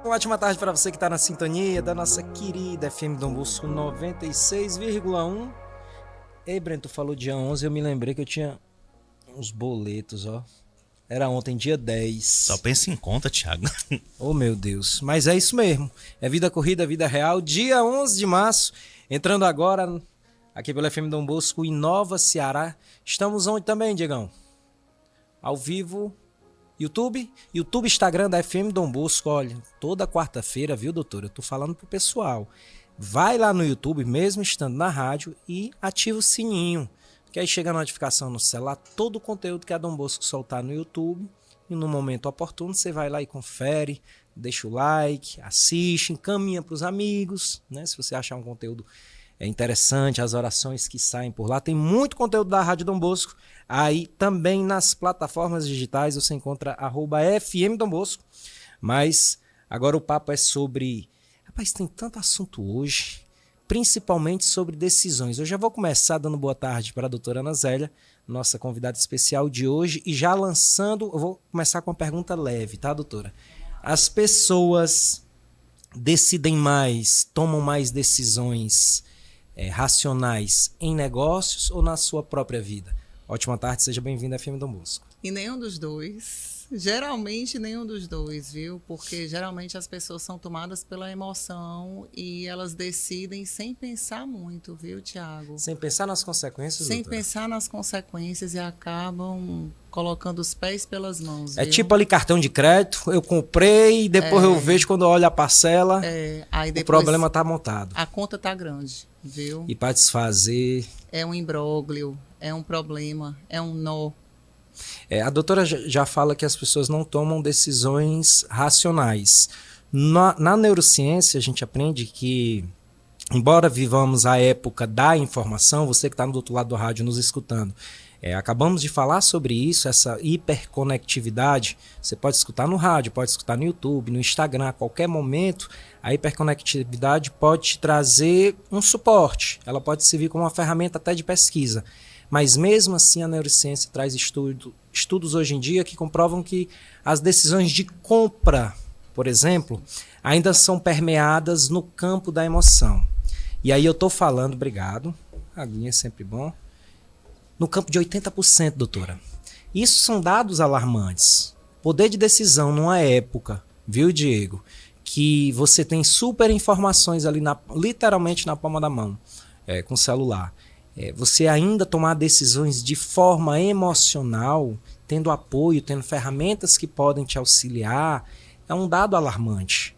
Uma ótima tarde para você que está na sintonia da nossa querida FM Dom Bosco 96,1. Ei, Breno, tu falou dia 11, eu me lembrei que eu tinha uns boletos, ó. Era ontem, dia 10. Só pensa em conta, Thiago. Oh, meu Deus. Mas é isso mesmo. É vida corrida, vida real. Dia 11 de março, entrando agora aqui pelo FM Dom Bosco em Nova Ceará. Estamos onde também, Diegão? Ao vivo... YouTube, Instagram da FM Dom Bosco, olha, toda quarta-feira, viu, doutora? Eu tô falando pro pessoal. Vai lá no YouTube, mesmo estando na rádio, e ativa o sininho, que aí chega a notificação no celular, todo o conteúdo que a Dom Bosco soltar no YouTube, e no momento oportuno você vai lá e confere, deixa o like, assiste, encaminha pros amigos, né? Se você achar um conteúdo interessante, as orações que saem por lá, tem muito conteúdo da Rádio Dom Bosco. Aí também nas plataformas digitais você encontra @FM Dom Bosco. Mas agora o papo é sobre... Rapaz, tem tanto assunto hoje, principalmente sobre decisões. Eu já vou começar dando boa tarde para a doutora Ana Zélia, nossa convidada especial de hoje, e já lançando, eu vou começar com uma pergunta leve, tá, doutora? As pessoas decidem mais, tomam mais decisões racionais em negócios ou na sua própria vida? Ótima tarde, seja bem-vindo à FM Dom Bosco. E nenhum dos dois. Geralmente nenhum dos dois, viu? Porque geralmente as pessoas são tomadas pela emoção e elas decidem sem pensar muito, viu, Thiago? Sem pensar nas consequências, Sem doutora? pensar nas consequências e acabam colocando os pés pelas mãos, viu? É tipo ali cartão de crédito, eu comprei e depois eu vejo quando eu olho a parcela, aí o depois problema tá montado. a conta tá grande, viu? E para desfazer... É um imbróglio, é um problema, é um nó. A doutora já fala que as pessoas não tomam decisões racionais. Na neurociência, a gente aprende que, embora vivamos a época da informação, você que está do outro lado do rádio nos escutando, acabamos de falar sobre isso, essa hiperconectividade. Você pode escutar no rádio, pode escutar no YouTube, no Instagram, a qualquer momento. A hiperconectividade pode te trazer um suporte, ela pode servir como uma ferramenta até de pesquisa. Mas mesmo assim a neurociência traz estudos hoje em dia que comprovam que as decisões de compra, por exemplo, ainda são permeadas no campo da emoção. E aí eu estou falando, obrigado, aguinha é sempre bom, no campo de 80%, doutora. Isso são dados alarmantes. Poder de decisão numa época, viu, Diego, que você tem super informações ali literalmente na palma da mão, com o celular. Você ainda tomar decisões de forma emocional, tendo apoio, tendo ferramentas que podem te auxiliar, é um dado alarmante.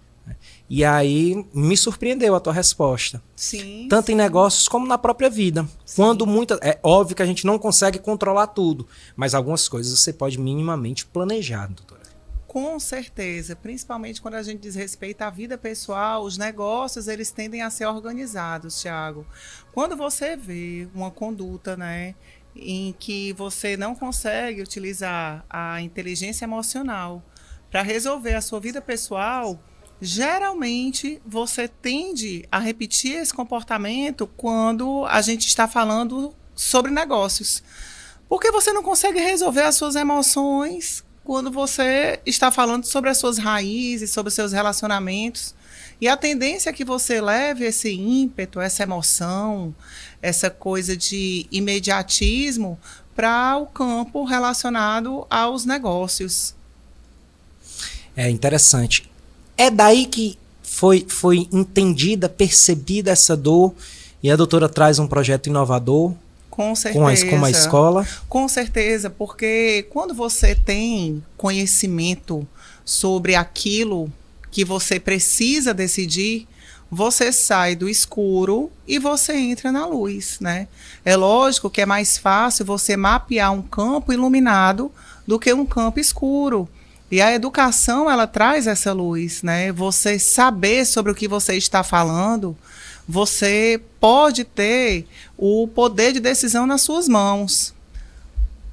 E aí me surpreendeu a tua resposta. Sim. Tanto em negócios como na própria vida. Sim. Quando é óbvio que a gente não consegue controlar tudo, mas algumas coisas você pode minimamente planejar, doutora. Com certeza, principalmente quando a gente diz respeito à vida pessoal, os negócios eles tendem a ser organizados, Thiago. Quando você vê uma conduta, né, em que você não consegue utilizar a inteligência emocional para resolver a sua vida pessoal, geralmente você tende a repetir esse comportamento quando a gente está falando sobre negócios. Porque você não consegue resolver as suas emoções quando você está falando sobre as suas raízes, sobre os seus relacionamentos. E a tendência é que você leve esse ímpeto, essa emoção, essa coisa de imediatismo para o campo relacionado aos negócios. É interessante. É daí que foi entendida, percebida essa dor, e a doutora traz um projeto inovador. Com certeza. Com uma escola? Com certeza, porque quando você tem conhecimento sobre aquilo que você precisa decidir, você sai do escuro e você entra na luz, né? É lógico que é mais fácil você mapear um campo iluminado do que um campo escuro. E a educação, ela traz essa luz, né? Você saber sobre o que você está falando, você pode ter o poder de decisão nas suas mãos.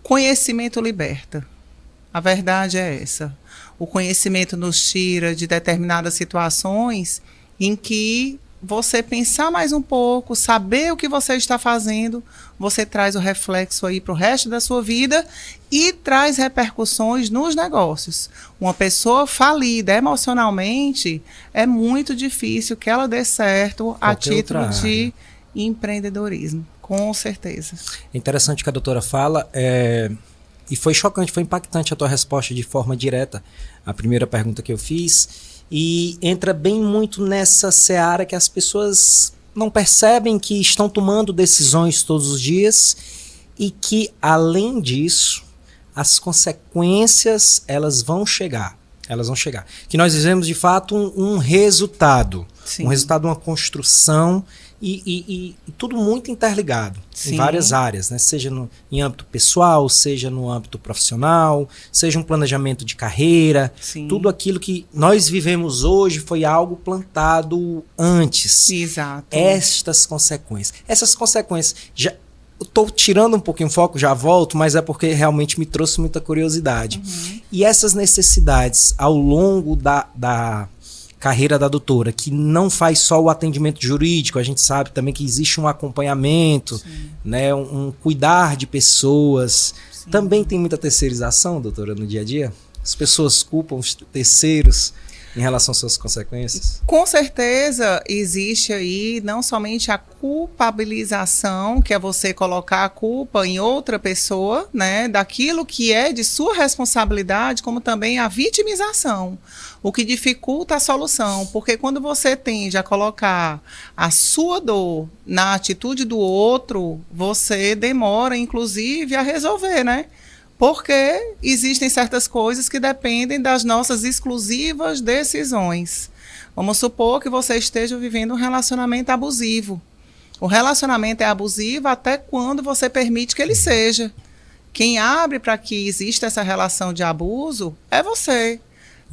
Conhecimento liberta. A verdade é essa. O conhecimento nos tira de determinadas situações em que você pensar mais um pouco, saber o que você está fazendo, você traz o reflexo aí para o resto da sua vida e traz repercussões nos negócios. Uma pessoa falida emocionalmente, é muito difícil que ela dê certo a título de empreendedorismo, com certeza. É interessante que a doutora fala, e foi chocante, foi impactante a tua resposta de forma direta, a primeira pergunta que eu fiz, e entra bem muito nessa seara que as pessoas não percebem que estão tomando decisões todos os dias e que, além disso, as consequências elas vão chegar. Que nós vivemos, de fato, um resultado. Sim. Um resultado de uma construção e tudo muito interligado. Sim. Em várias áreas, né? Seja em âmbito pessoal, seja no âmbito profissional, seja um planejamento de carreira. Sim. Tudo aquilo que nós vivemos hoje foi algo plantado antes. Exato. Essas consequências, já estou tirando um pouquinho o foco, já volto, mas é porque realmente me trouxe muita curiosidade. Uhum. E essas necessidades ao longo da carreira da doutora, que não faz só o atendimento jurídico, a gente sabe também que existe um acompanhamento, né, um cuidar de pessoas. Sim. Também tem muita terceirização, doutora, no dia a dia? As pessoas culpam os terceiros em relação às suas consequências? Com certeza existe aí não somente a culpabilização, que é você colocar a culpa em outra pessoa, né, daquilo que é de sua responsabilidade, como também a vitimização, o que dificulta a solução, porque quando você tende a colocar a sua dor na atitude do outro, você demora, inclusive, a resolver, né? Porque existem certas coisas que dependem das nossas exclusivas decisões. Vamos supor que você esteja vivendo um relacionamento abusivo. O relacionamento é abusivo até quando você permite que ele seja. Quem abre para que exista essa relação de abuso é você.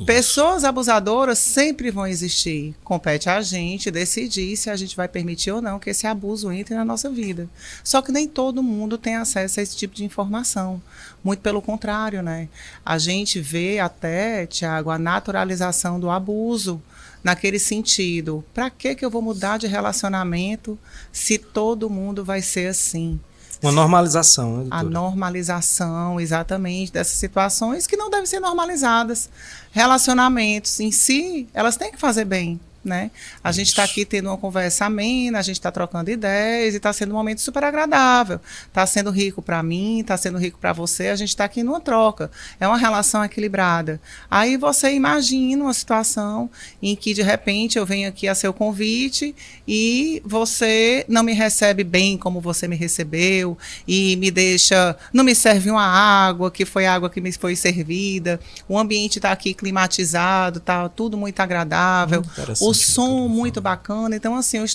Pessoas abusadoras sempre vão existir. Compete a gente decidir se a gente vai permitir ou não que esse abuso entre na nossa vida. Só que nem todo mundo tem acesso a esse tipo de informação. Muito pelo contrário, né? A gente vê até, Tiago, a naturalização do abuso naquele sentido. Para que eu vou mudar de relacionamento se todo mundo vai ser assim? Uma normalização, né, doutora? A normalização, exatamente, dessas situações que não devem ser normalizadas. Relacionamentos em si, elas têm que fazer bem, né? A gente está aqui tendo uma conversa amena, a gente está trocando ideias e está sendo um momento super agradável. Está sendo rico para mim, está sendo rico para você, a gente está aqui numa troca. É uma relação equilibrada. Aí você imagina uma situação em que, de repente, eu venho aqui a seu convite e você não me recebe bem como você me recebeu e me deixa, não me serve uma água, que foi a água que me foi servida, o ambiente está aqui climatizado, está tudo muito agradável, o som muito bacana. Então, assim, eu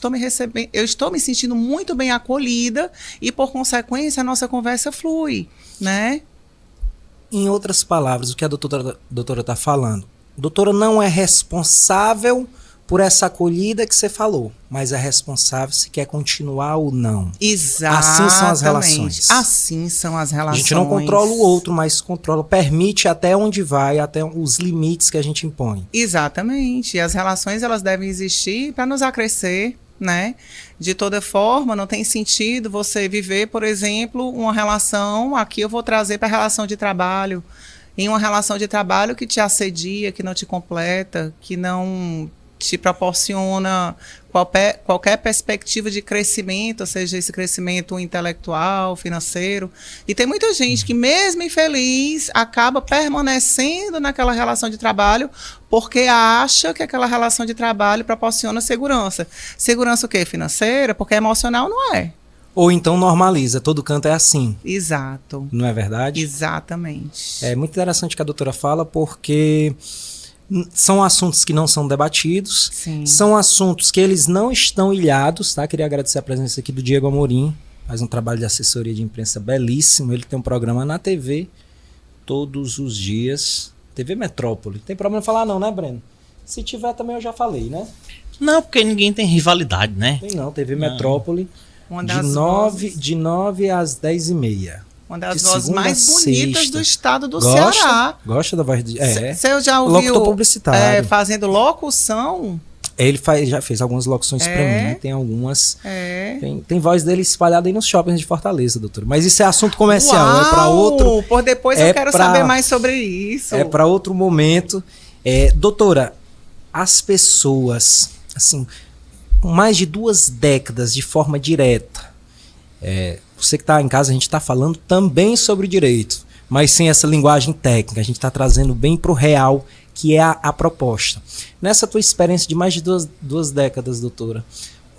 estou me sentindo muito bem acolhida e, por consequência, a nossa conversa flui, né? Em outras palavras, o que a doutora está falando, a doutora não é responsável por essa acolhida que você falou, mas é responsável se quer continuar ou não. Exatamente. Assim são as relações. Assim são as relações. A gente não controla o outro, mas controla, permite até onde vai, até os limites que a gente impõe. Exatamente. E as relações, elas devem existir para nos acrescer, né? De toda forma, não tem sentido você viver, por exemplo, uma relação, aqui eu vou trazer para a relação de trabalho, em uma relação de trabalho que te assedia, que não te completa, que não te proporciona qualquer perspectiva de crescimento, ou seja, esse crescimento intelectual, financeiro. E tem muita gente que, mesmo infeliz, acaba permanecendo naquela relação de trabalho porque acha que aquela relação de trabalho proporciona segurança. Segurança o quê? Financeira? Porque emocional não é. Ou então normaliza, todo canto é assim. Exato. Não é verdade? Exatamente. É muito interessante o que a doutora fala, porque são assuntos que não são debatidos. Sim. São assuntos que eles não estão ilhados, tá? Queria agradecer a presença aqui do Diego Amorim, faz um trabalho de assessoria de imprensa belíssimo. Ele tem um programa na TV todos os dias, TV Metrópole. Tem problema em falar não, né, Breno? Se tiver também eu já falei, né? Não, porque ninguém tem rivalidade, né? Tem não, TV Metrópole, de 9 às 10h30. Uma das vozes mais bonitas do estado do Gosta? Ceará. Gosta da voz de... Você já ouviu locutor publicitário. Fazendo locução? Ele já fez algumas locuções pra mim, né? Tem algumas. Tem voz dele espalhada aí nos shoppings de Fortaleza, doutora. Mas isso é assunto comercial, Uau! é para outro. Por depois eu quero saber mais sobre isso. É para outro momento. Doutora, as pessoas, assim, com mais de 2 décadas de forma direta, você que está em casa, a gente está falando também sobre direito, mas sem essa linguagem técnica, a gente está trazendo bem para o real, que é a proposta. Nessa tua experiência de mais de duas décadas, doutora,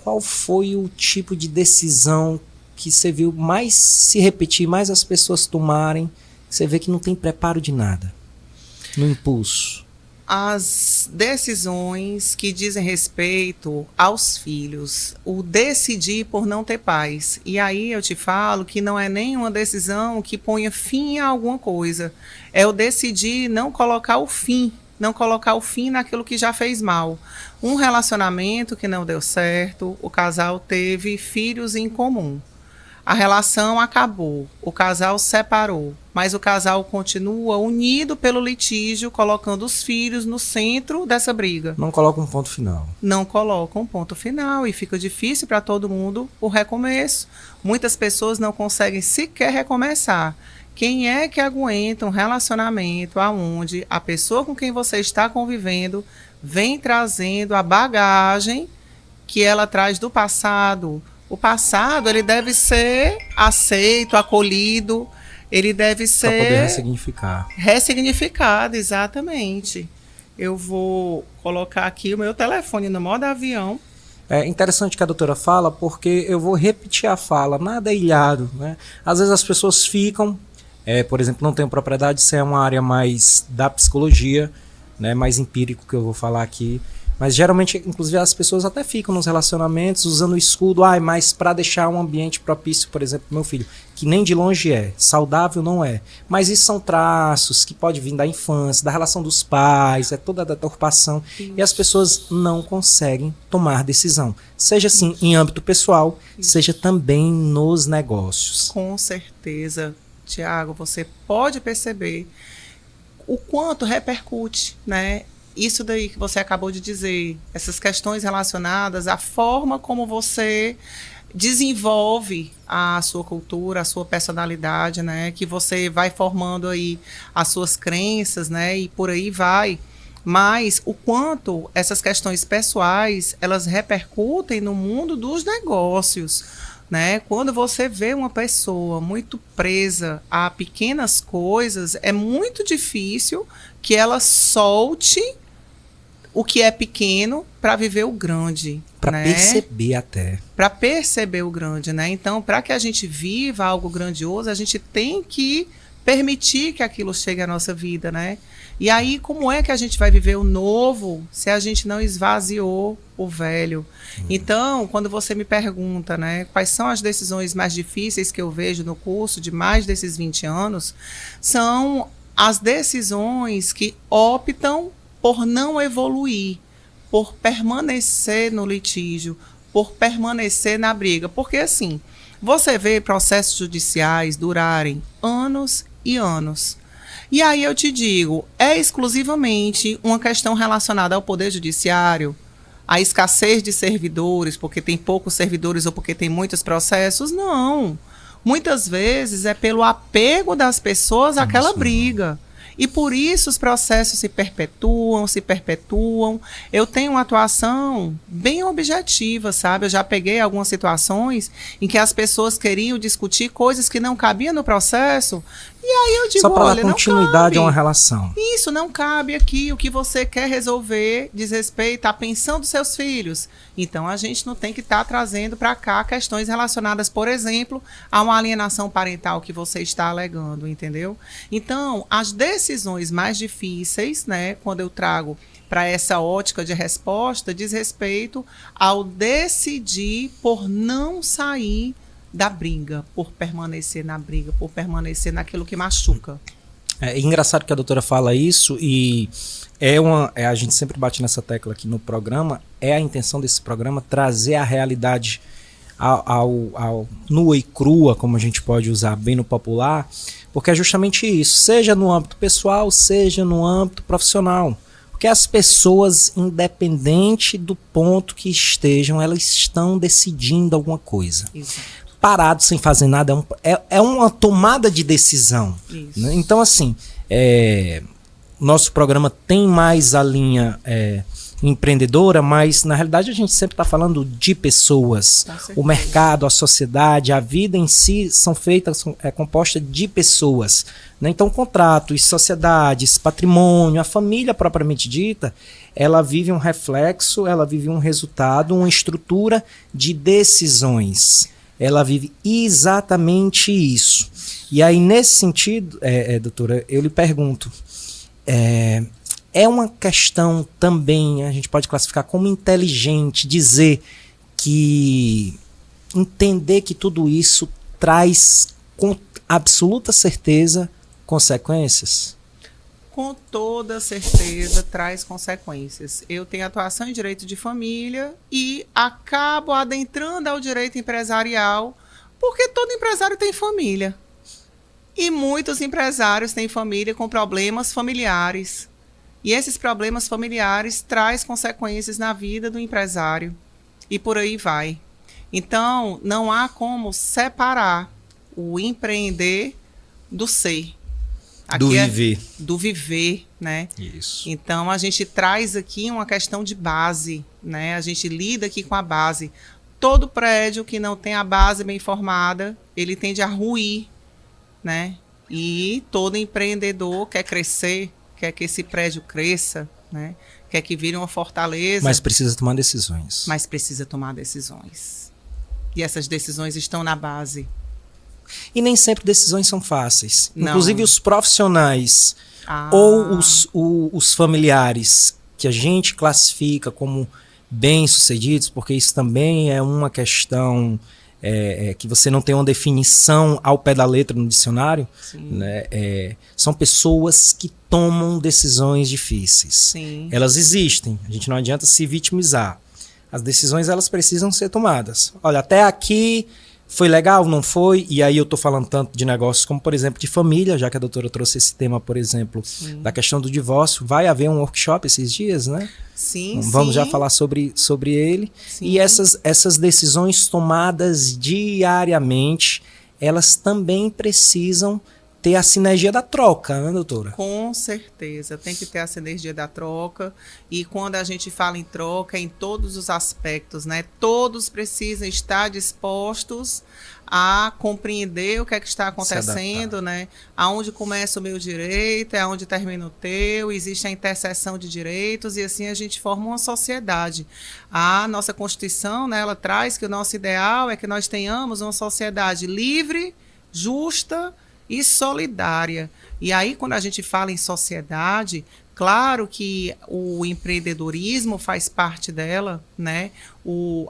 qual foi o tipo de decisão que você viu mais se repetir, mais as pessoas tomarem, você vê que não tem preparo de nada, no impulso? As decisões que dizem respeito aos filhos, o decidir por não ter pais. E aí eu te falo que não é nenhuma decisão que ponha fim a alguma coisa. É o decidir não colocar o fim naquilo que já fez mal. Um relacionamento que não deu certo, o casal teve filhos em comum. A relação acabou, o casal separou, mas o casal continua unido pelo litígio, colocando os filhos no centro dessa briga. Não coloca um ponto final. Não coloca um ponto final e fica difícil para todo mundo o recomeço. Muitas pessoas não conseguem sequer recomeçar. Quem é que aguenta um relacionamento onde a pessoa com quem você está convivendo vem trazendo a bagagem que ela traz do passado? O passado, ele deve ser aceito, acolhido, ele deve ser... Para poder ressignificar. Ressignificado, exatamente. Eu vou colocar aqui o meu telefone no modo avião. É interessante que a doutora fala, porque eu vou repetir a fala, nada é ilhado, né? Às vezes as pessoas ficam, por exemplo, não tenho propriedade, isso é uma área mais da psicologia, né, mais empírico que eu vou falar aqui. Mas geralmente, inclusive, as pessoas até ficam nos relacionamentos usando o escudo, mas para deixar um ambiente propício, por exemplo, pro meu filho, que nem de longe é, saudável não é. Mas isso são traços que podem vir da infância, da relação dos pais, é toda a deturpação. Isso. E as pessoas não conseguem tomar decisão. Seja assim em âmbito pessoal, seja também nos negócios. Com certeza, Tiago, você pode perceber o quanto repercute, né? Isso daí que você acabou de dizer, essas questões relacionadas à forma como você desenvolve a sua cultura, a sua personalidade, né? Que você vai formando aí as suas crenças, né? E por aí vai. Mas o quanto essas questões pessoais, elas repercutem no mundo dos negócios, né? Quando você vê uma pessoa muito presa a pequenas coisas, é muito difícil que ela solte o que é pequeno para viver o grande. Para né? perceber até. Para perceber o grande, né? Então, para que a gente viva algo grandioso, a gente tem que permitir que aquilo chegue à nossa vida, né? E aí, como é que a gente vai viver o novo se a gente não esvaziou o velho? Então, quando você me pergunta, né, quais são as decisões mais difíceis que eu vejo no curso de mais desses 20 anos, são as decisões que optam por não evoluir, por permanecer no litígio, por permanecer na briga. Porque, assim, você vê processos judiciais durarem anos e anos. E aí eu te digo, é exclusivamente uma questão relacionada ao Poder Judiciário, à escassez de servidores, porque tem poucos servidores ou porque tem muitos processos? Não. Muitas vezes é pelo apego das pessoas àquela briga. E por isso os processos se perpetuam. Eu tenho uma atuação bem objetiva, sabe? Eu já peguei algumas situações em que as pessoas queriam discutir coisas que não cabiam no processo. E aí eu digo, só para olha, dar continuidade a uma relação. Isso não cabe aqui. O que você quer resolver diz respeito à pensão dos seus filhos. Então a gente não tem que estar trazendo para cá questões relacionadas, por exemplo, a uma alienação parental que você está alegando, entendeu? Então, as decisões mais difíceis, né, quando eu trago para essa ótica de resposta, diz respeito ao decidir por não sair da briga, por permanecer na briga, por permanecer naquilo que machuca. É engraçado que a doutora fala isso e a gente sempre bate nessa tecla aqui no programa, é a intenção desse programa trazer a realidade ao nua e crua, como a gente pode usar bem no popular, porque é justamente isso, seja no âmbito pessoal, seja no âmbito profissional. Porque as pessoas, independente do ponto que estejam, elas estão decidindo alguma coisa. Exato. Parado sem fazer nada é uma tomada de decisão. Isso. Né? Então, assim, nosso programa tem mais a linha empreendedora, mas na realidade a gente sempre está falando de pessoas. O mercado, a sociedade, a vida em si é composta de pessoas. Né? Então, contratos, sociedades, patrimônio, a família propriamente dita, ela vive um reflexo, ela vive um resultado, uma estrutura de decisões. Ela vive exatamente isso. E aí, nesse sentido, doutora, eu lhe pergunto, é uma questão também, a gente pode classificar como inteligente, dizer que entender que tudo isso traz com absoluta certeza consequências? Com toda certeza traz consequências. Eu tenho atuação em direito de família e acabo adentrando ao direito empresarial, porque todo empresário tem família. E muitos empresários têm família com problemas familiares. E esses problemas familiares trazem consequências na vida do empresário. E por aí vai. Então, não há como separar o empreender do ser. Do viver. Do viver, né? Isso. Então, a gente traz aqui uma questão de base, né? A gente lida aqui com a base. Todo prédio que não tem a base bem formada, ele tende a ruir, né? E todo empreendedor quer crescer, quer que esse prédio cresça, né? Quer que vire uma fortaleza. Mas precisa tomar decisões. Mas precisa tomar decisões. E essas decisões estão na base. E nem sempre decisões são fáceis. Não. Inclusive os profissionais ou os familiares que a gente classifica como bem-sucedidos, porque isso também é uma questão que você não tem uma definição ao pé da letra no dicionário, né? São pessoas que tomam decisões difíceis. Sim. Elas existem, a gente não adianta se vitimizar. As decisões, elas precisam ser tomadas. Olha, até aqui foi legal, não foi? E aí eu estou falando tanto de negócios como, por exemplo, de família, já que a doutora trouxe esse tema, por exemplo, da questão do divórcio. Vai haver um workshop esses dias, né? Sim, Vamos já falar sobre ele. Sim. E essas decisões tomadas diariamente, elas também precisam ter a sinergia da troca, né, doutora? Com certeza, tem que ter a sinergia da troca. E quando a gente fala em troca, em todos os aspectos, né? Todos precisam estar dispostos a compreender o que é que está acontecendo, né? Aonde começa o meu direito, aonde termina o teu, existe a interseção de direitos e assim a gente forma uma sociedade. A nossa Constituição, né, ela traz que o nosso ideal é que nós tenhamos uma sociedade livre, justa e solidária. E aí, quando a gente fala em sociedade, claro que o empreendedorismo faz parte dela, né?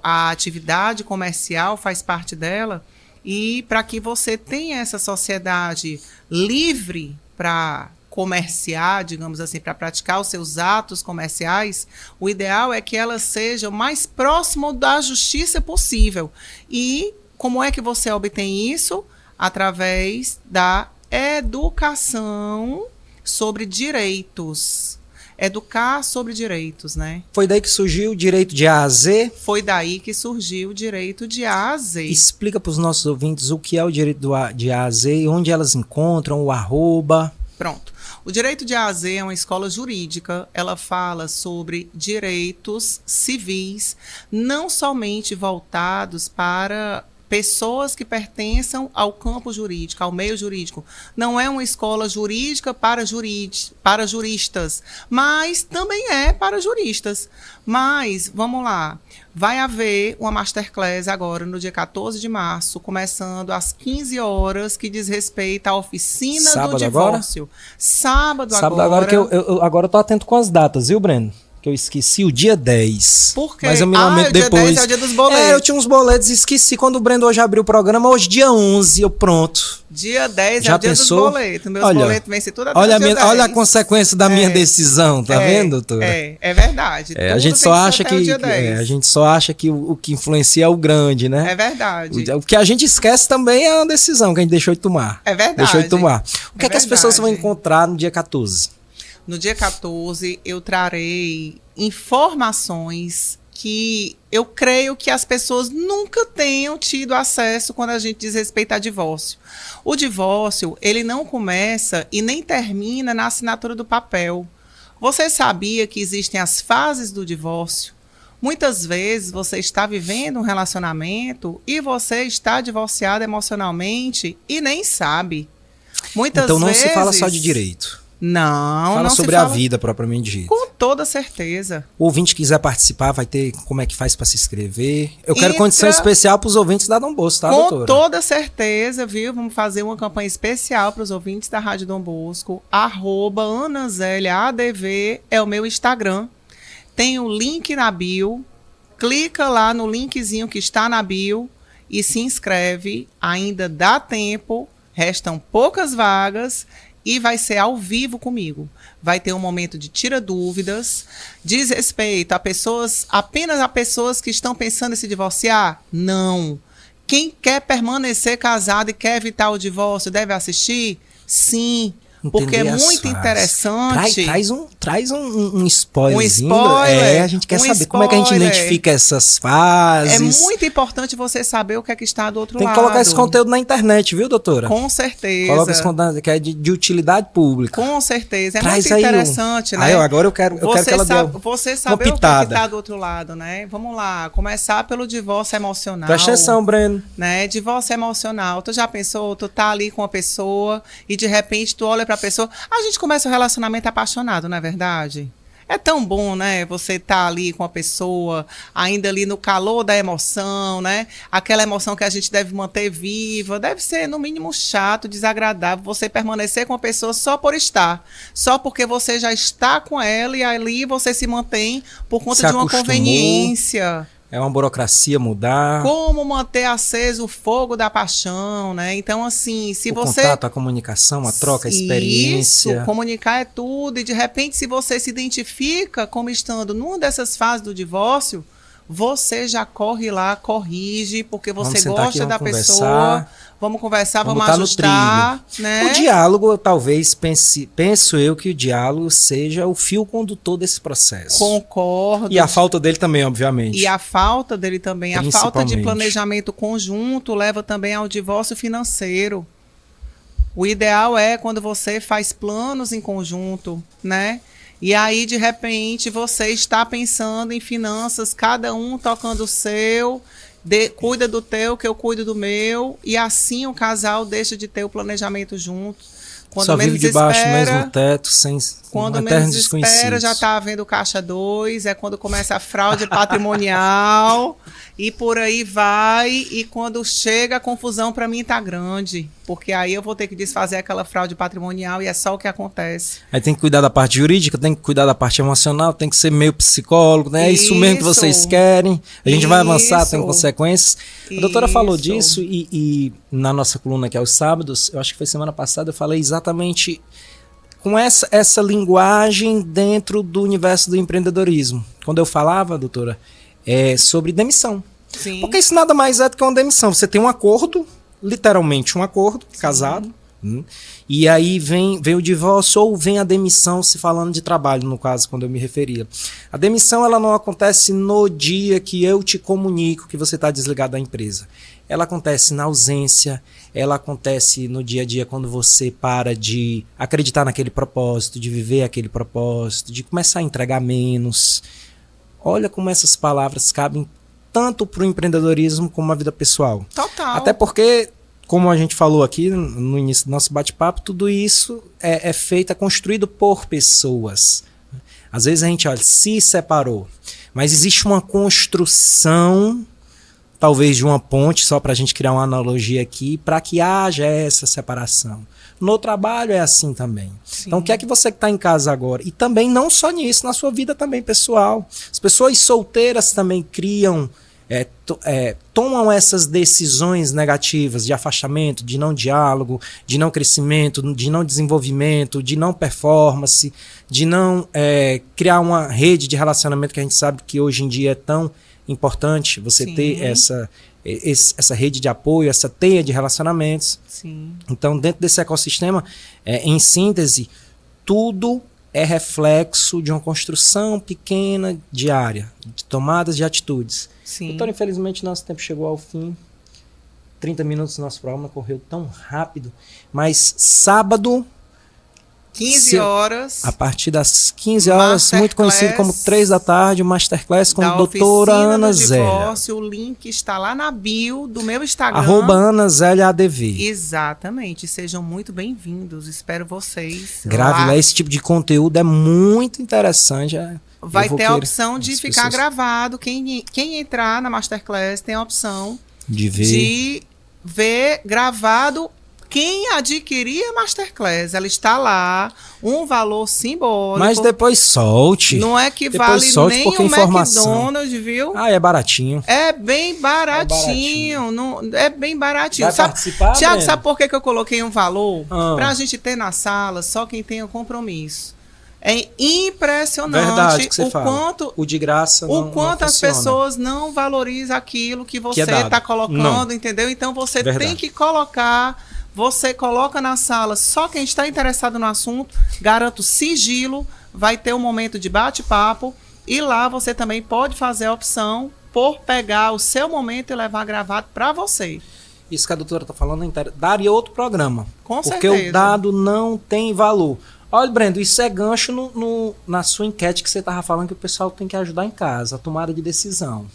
A atividade comercial faz parte dela. E para que você tenha essa sociedade livre para comerciar, digamos assim, para praticar os seus atos comerciais, o ideal é que ela seja o mais próximo da justiça possível. E como é que você obtém isso? Através da educação sobre direitos. Educar sobre direitos, né? Foi daí que surgiu o direito de A a Z? Foi daí que surgiu o direito de A a Z. Explica para os nossos ouvintes o que é o direito de A a Z e onde elas encontram, o arroba. Pronto. O direito de A a Z é uma escola jurídica, ela fala sobre direitos civis, não somente voltados para pessoas que pertençam ao campo jurídico, ao meio jurídico. Não é uma escola jurídica para juristas, mas também é para juristas. Mas, vamos lá, vai haver uma masterclass agora, no dia 14 de março, começando às 15 horas, que diz respeito à oficina do divórcio. Agora? Sábado agora, que eu agora tô atento com as datas, viu, Breno? Que eu esqueci o dia 10. Por quê? Mas eu me lamento o dia depois. 10 é o dia dos boletos. Eu tinha uns boletos e esqueci. Quando o Brendo hoje abriu o programa, hoje dia 11, eu pronto. Dia 10 já é o dia pensou? dos boletos. Meus boletos vencem tudo até olha o dia 10. Olha a consequência da minha decisão, tá vendo, doutora? É verdade. A gente só acha que o que influencia é o grande, né? É verdade. O que a gente esquece também é a decisão que a gente deixou de tomar. É verdade. Deixou de tomar. O que é que as pessoas vão encontrar no dia 14? No dia 14, eu trarei informações que eu creio que as pessoas nunca tenham tido acesso quando a gente diz respeito a divórcio. O divórcio, ele não começa e nem termina na assinatura do papel. Você sabia que existem as fases do divórcio? Muitas vezes você está vivendo um relacionamento e você está divorciado emocionalmente e nem sabe. Muitas Então não vezes, se fala só de direito. Não, Fala não sobre se a fala vida propriamente dita. com toda certeza. O ouvinte que quiser participar, vai ter como é que faz para se inscrever. Eu quero Entra- condição especial para os ouvintes da Dom Bosco, tá, Com doutora? toda certeza, viu? Vamos fazer uma campanha especial para os ouvintes da Rádio Dom Bosco. @AnaZéliaADV é o meu Instagram. Tem o link na bio. Clica lá no linkzinho que está na bio e se inscreve. Ainda dá tempo, restam poucas vagas e vai ser ao vivo comigo. Vai ter um momento de tira dúvidas, diz respeito a pessoas, apenas a pessoas que estão pensando em se divorciar? Não. Quem quer permanecer casado e quer evitar o divórcio deve assistir? Sim. Porque é Entender as muito fases. interessante. Traz um spoilerzinho. Um spoiler, A gente quer um saber como é que a gente spoiler. identifica essas É fases. muito importante você saber o que é que está do outro Tem que lado. colocar esse conteúdo na internet, viu, doutora? Com certeza. Coloca esse conteúdo que é de utilidade pública. Com certeza. É Traz muito aí interessante, né? Aí, agora eu quero que ela dê Você saber o que pitada. está do outro lado, né? Vamos lá. Começar pelo divórcio emocional. Presta atenção, Breno. Né? Divórcio emocional. Tu já pensou, tu tá ali com uma pessoa e de repente tu olha pra pessoa. A gente começa um relacionamento apaixonado, não é verdade? É tão bom, né? Você tá ali com a pessoa, ainda ali no calor da emoção, né? Aquela emoção que a gente deve manter viva. Deve ser, no mínimo, chato, desagradável você permanecer com a pessoa só por estar. Só porque você já está com ela e ali você se mantém por conta Se de uma acostumou. conveniência. É uma burocracia mudar. Como manter aceso o fogo da paixão, né? Então, assim, se O você... contato, a comunicação, a troca, a experiência. Isso, comunicar é tudo. E, de repente, se você se identifica como estando numa dessas fases do divórcio, você já corre lá, corrige, porque você Vamos sentar aqui, gosta da vamos pessoa. conversar. Vamos conversar, vamos botar no ajustar, né? O diálogo, talvez, penso eu que o diálogo seja o fio condutor desse processo. Concordo. E a falta dele também, obviamente. E a falta dele também, a falta de Principalmente. planejamento conjunto leva também ao divórcio financeiro. O ideal é quando você faz planos em conjunto, né? E aí, de repente, você está pensando em finanças, cada um tocando o seu, cuida do teu, que eu cuido do meu, e assim o casal deixa de ter o planejamento junto. Quando Só vive menos debaixo do espera, mesmo teto, sem quando eternos menos espera, desconhecidos. já está havendo caixa 2, é quando começa a fraude patrimonial e por aí vai. E quando chega a confusão, para mim tá grande, porque aí eu vou ter que desfazer aquela fraude patrimonial e é só o que acontece. Aí tem que cuidar da parte jurídica, tem que cuidar da parte emocional, tem que ser meio psicólogo, né? É isso mesmo que Isso. vocês querem. A gente vai avançar, tem Isso. consequências. A doutora falou Isso. disso e na nossa coluna que é aos sábados, eu acho que foi semana passada, eu falei exatamente com essa linguagem dentro do universo do empreendedorismo. Quando eu falava, doutora, sobre demissão. Sim. Porque isso nada mais é do que uma demissão. Você tem um acordo, literalmente um acordo, casado, e aí vem o divórcio ou vem a demissão, se falando de trabalho, no caso, quando eu me referia. A demissão, ela não acontece no dia que eu te comunico que você está desligado da empresa. Ela acontece na ausência, ela acontece no dia a dia quando você para de acreditar naquele propósito, de viver aquele propósito, de começar a entregar menos. Olha como essas palavras cabem tanto para o empreendedorismo como a vida pessoal. Total. Até porque, como a gente falou aqui no início do nosso bate-papo, tudo isso é feito, é construído por pessoas. Às vezes a gente, olha, se separou, mas existe uma construção, talvez de uma ponte, só para a gente criar uma analogia aqui, para que haja essa separação. No trabalho é assim também. Sim. Então, o que é que você que está em casa agora? E também, não só nisso, na sua vida também pessoal. As pessoas solteiras também criam, tomam essas decisões negativas de afastamento, de não diálogo, de não crescimento, de não desenvolvimento, de não performance, de não criar uma rede de relacionamento que a gente sabe que hoje em dia é tão importante você Sim. ter essa rede de apoio, essa teia de relacionamentos. Sim. Então, dentro desse ecossistema, em síntese, tudo é reflexo de uma construção pequena diária, de tomadas de atitudes. Sim. Doutora, infelizmente nosso tempo chegou ao fim. 30 minutos do nosso programa correu tão rápido, mas sábado 15 horas. A partir das 15 horas, muito conhecido como 3 da tarde, o Masterclass com a da doutora Oficina Ana do Zélia. Divórcio. O link está lá na bio do meu Instagram. @AnaZéliaADV. Exatamente. Sejam muito bem-vindos. Espero vocês. Grave lá, esse tipo de conteúdo é muito interessante. Vai ter a opção de ficar gravado. Quem entrar na Masterclass tem a opção de ver gravado. Quem adquirir a Masterclass, ela está lá, um valor simbólico. Mas depois solte. Não é que depois vale solte, nem o McDonald's, viu? Ah, é baratinho. É bem baratinho. É bem baratinho. Vai participar, Tiago, Breno? sabe por que eu coloquei um valor? Pra gente ter na sala só quem tem o compromisso. É impressionante. Verdade que você fala. Quanto o de graça o quanto não as funciona. pessoas não valorizam aquilo que você é dado. está colocando, Não. entendeu? Então você Verdade. tem que colocar, você coloca na sala só quem está interessado no assunto, garanto sigilo, vai ter um momento de bate-papo e lá você também pode fazer a opção por pegar o seu momento e levar gravado para você. Isso que a doutora está falando daria outro programa. Com porque certeza. o dado não tem valor. Olha, Brendo, isso é gancho na sua enquete que você estava falando que o pessoal tem que ajudar em casa, a tomada de decisão.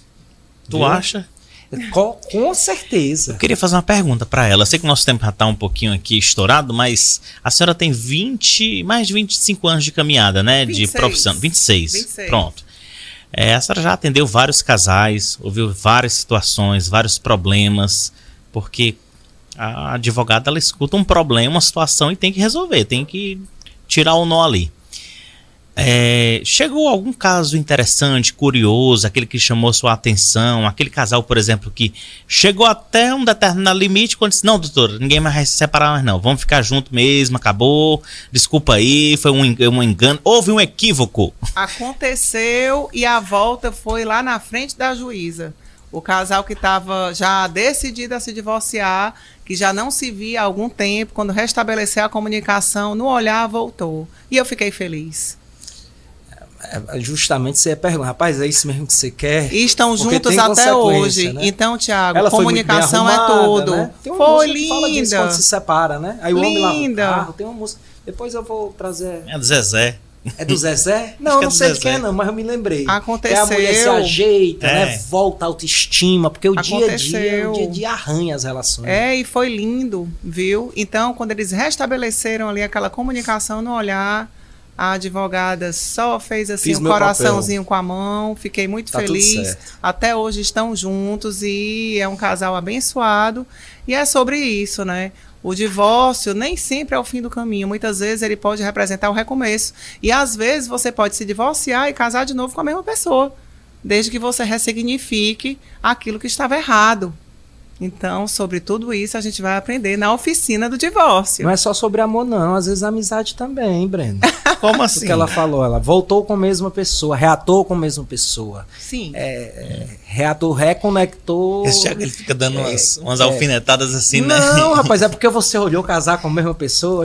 Tu Viu? acha? Com certeza. Eu queria fazer uma pergunta para ela. Sei que o nosso tempo já está um pouquinho aqui estourado, mas a senhora tem mais de 25 anos de caminhada, né? 26. De profissão. 26. 26. Pronto. A senhora já atendeu vários casais, ouviu várias situações, vários problemas, porque a advogada, ela escuta um problema, uma situação e tem que resolver, tem que tirar o nó ali. Chegou algum caso interessante, curioso, aquele que chamou sua atenção, aquele casal, por exemplo, que chegou até um determinado limite quando disse, não, doutor, ninguém mais vai se separar mais não, vamos ficar junto mesmo, acabou, desculpa aí, foi um engano, houve um equívoco. Aconteceu e a volta foi lá na frente da juíza. O casal que estava já decidido a se divorciar, que já não se via há algum tempo, quando restabeleceu a comunicação, no olhar voltou. E eu fiquei feliz. Justamente você ia perguntar, rapaz, é isso mesmo que você quer? E estão Porque juntos tem até hoje. consequência, né? Então, Tiago, Ela foi muito bem comunicação arrumada, é tudo. né? Tem uma Foi música que fala disso linda. quando se separa, né? Aí o homem lava o Linda. carro, tem uma música. Depois eu vou trazer. É do Zezé. É do Zezé? Não, que é não do sei de Zezé. quem é, não, mas eu me lembrei. Aconteceu. Que a mulher se ajeita, É. né? Volta a autoestima, porque o dia a dia Aconteceu. é um dia de arranha as relações. E foi lindo, viu? Então, quando eles restabeleceram ali aquela comunicação no olhar, a advogada só fez assim Fiz um meu coraçãozinho com a mão, fiquei muito Tá tudo feliz. certo. Até hoje estão juntos e é um casal abençoado. E é sobre isso, né? O divórcio nem sempre é o fim do caminho. Muitas vezes ele pode representar o recomeço. E às vezes você pode se divorciar e casar de novo com a mesma pessoa, desde que você ressignifique aquilo que estava errado. Então, sobre tudo isso, a gente vai aprender na oficina do divórcio. Não é só sobre amor, não. Às vezes amizade também, hein, Breno? Como O assim? que ela falou, ela voltou com a mesma pessoa, reatou com a mesma pessoa. Sim. Reatou, reconectou. Esse Thiago, ele fica dando umas alfinetadas assim, né? Não, rapaz, é porque você olhou casar com a mesma pessoa.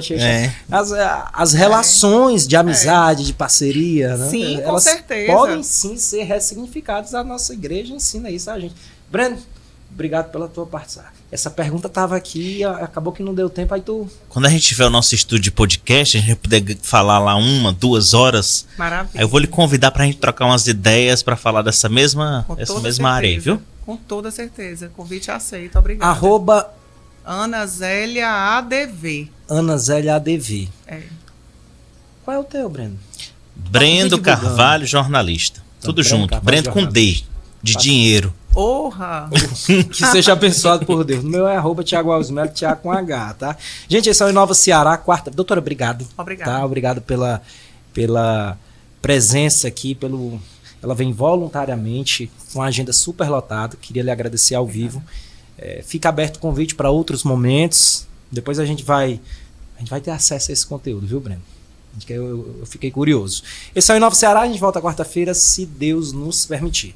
As relações de amizade, de parceria, né? Sim, com elas certeza. podem sim ser ressignificadas. A nossa igreja ensina isso a gente. Breno, obrigado pela tua participação. Essa pergunta estava aqui, acabou que não deu tempo, aí tu... Quando a gente tiver o nosso estúdio de podcast, a gente vai poder falar lá 1, 2 horas. Maravilha. Aí eu vou lhe convidar pra gente trocar umas ideias pra falar dessa mesma Com toda área aí, certeza. viu? Com toda certeza. Convite aceito. Obrigada. Arroba Ana Zélia ADV. AnaZéliaADV. Qual é o teu, Breno? Brendo divulgando. Carvalho, jornalista. Tudo Brendo junto. Carvalho, Brendo com D, jornalista. de dinheiro. Honra! Que seja abençoado por Deus. No meu é arroba Thiago Alves Melo, Thiago com H, tá? Gente, esse é o Inova Ceará, quarta. Doutora, obrigado. Obrigada. Tá? Obrigado pela presença aqui, ela vem voluntariamente, com a agenda super lotada. Queria lhe agradecer ao vivo. Fica aberto o convite para outros momentos. Depois a gente vai ter acesso a esse conteúdo, viu, Breno? Eu fiquei curioso. Esse é o Inova Ceará, a gente volta quarta-feira, se Deus nos permitir.